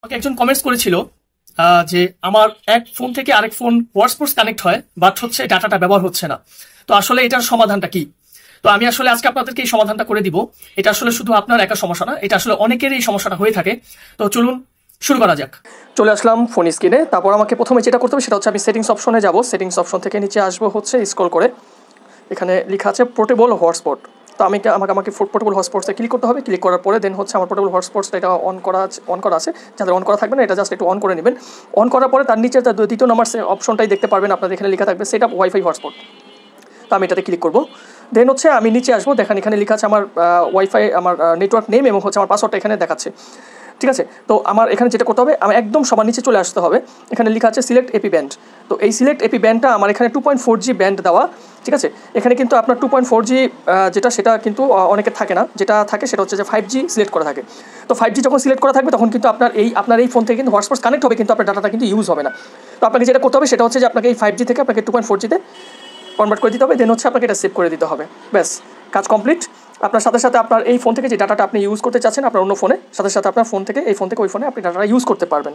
আমাকে একজন কমেন্টস করেছিল যে আমার এক ফোন থেকে আরেক ফোন হোয়াটসঅ্যাপ কানেক্ট হয়, বাট হচ্ছে ডাটাটা ব্যবহার হচ্ছে না। তো আসলে এটার সমাধানটা কি? তো আমি আসলে আজকে আপনাদেরকে এই সমাধানটা করে দিব। এটা আসলে শুধু আপনার একা সমস্যা না, এটা আসলে অনেকেরই এই সমস্যাটা হয়ে থাকে। তো চলুন শুরু করা যাক। চলে আসলাম ফোন স্ক্রিনে। তারপর আমাকে প্রথমে যেটা করতে হবে সেটা হচ্ছে আমি সেটিংস অপশনে যাব। সেটিংস অপশন থেকে নিচে আসবো হচ্ছে স্ক্রল করে, এখানে লেখা আছে পোর্টেবল হটস্পট। তো আমাকে পোর্টেবল হটস্পটসে ক্লিক করতে হবে। ক্লিক করার পরে দেন হচ্ছে আমার পোর্টেবল হটস্পটসটা এটা অন করা আছে। যাদের অন করা থাকবে না, এটা জাস্ট একটু অন করে নেবেন। অন করার পরে তার নিচে তার দ্বিতীয় নাম্বার অপশনটাই দেখতে পারবেন, আপনাদের এখানে লেখা থাকবে সেট আপ ওয়াইফাই হটস্পট। তো আমি এটাতে ক্লিক করবো। দেন হচ্ছে আমি নিচে আসবো, দেখেন এখানে লেখা আছে আমার ওয়াইফাই, আমার নেটওয়ার্ক নেম এবং হচ্ছে আমার পাসওয়ার্ডটা এখানে দেখাচ্ছে। ঠিক আছে, তো আমার এখানে যেটা করতে হবে, আমি একদম সবার নিচে চলে আসতে হবে। এখানে লেখা আছে সিলেক্ট এপি ব্যান্ড। তো এই সিলেক্ট এপি ব্যান্ডটা আমার এখানে 2.4G ব্যান্ড দেওয়া। ঠিক আছে, এখানে কিন্তু আপনার 2.4G যেটা সেটা কিন্তু অনেকের থাকে না। যেটা থাকে সেটা হচ্ছে যে 5G সিলেক্ট করা থাকে। তো 5G যখন সিলেক্ট করা থাকবে তখন কিন্তু আপনার এই ফোন থেকে কিন্তু হটস্পট কানেক্ট হবে, কিন্তু আপনার ডাটাটা কিন্তু ইউজ হবে না। তো আপনাকে যেটা করতে হবে সেটা হচ্ছে যে আপনাকে এই 5G থেকে আপনাকে 2.4Gতে কনভার্ট করে দিতে হবে। দেন হচ্ছে আপনাকে এটা সেভ করে দিতে হবে। ব্যাস, কাজ কমপ্লিট। আপনার সাথে সাথে আপনার এই ফোন থেকে যে ডাটাটা আপনি ইউজ করতে চাচ্ছেন আপনার অন্য ফোনে, সাথে সাথে আপনার ফোন থেকে এই ফোন থেকে ওই ফোনে আপনি ডাটাটা ইউজ করতে পারবেন।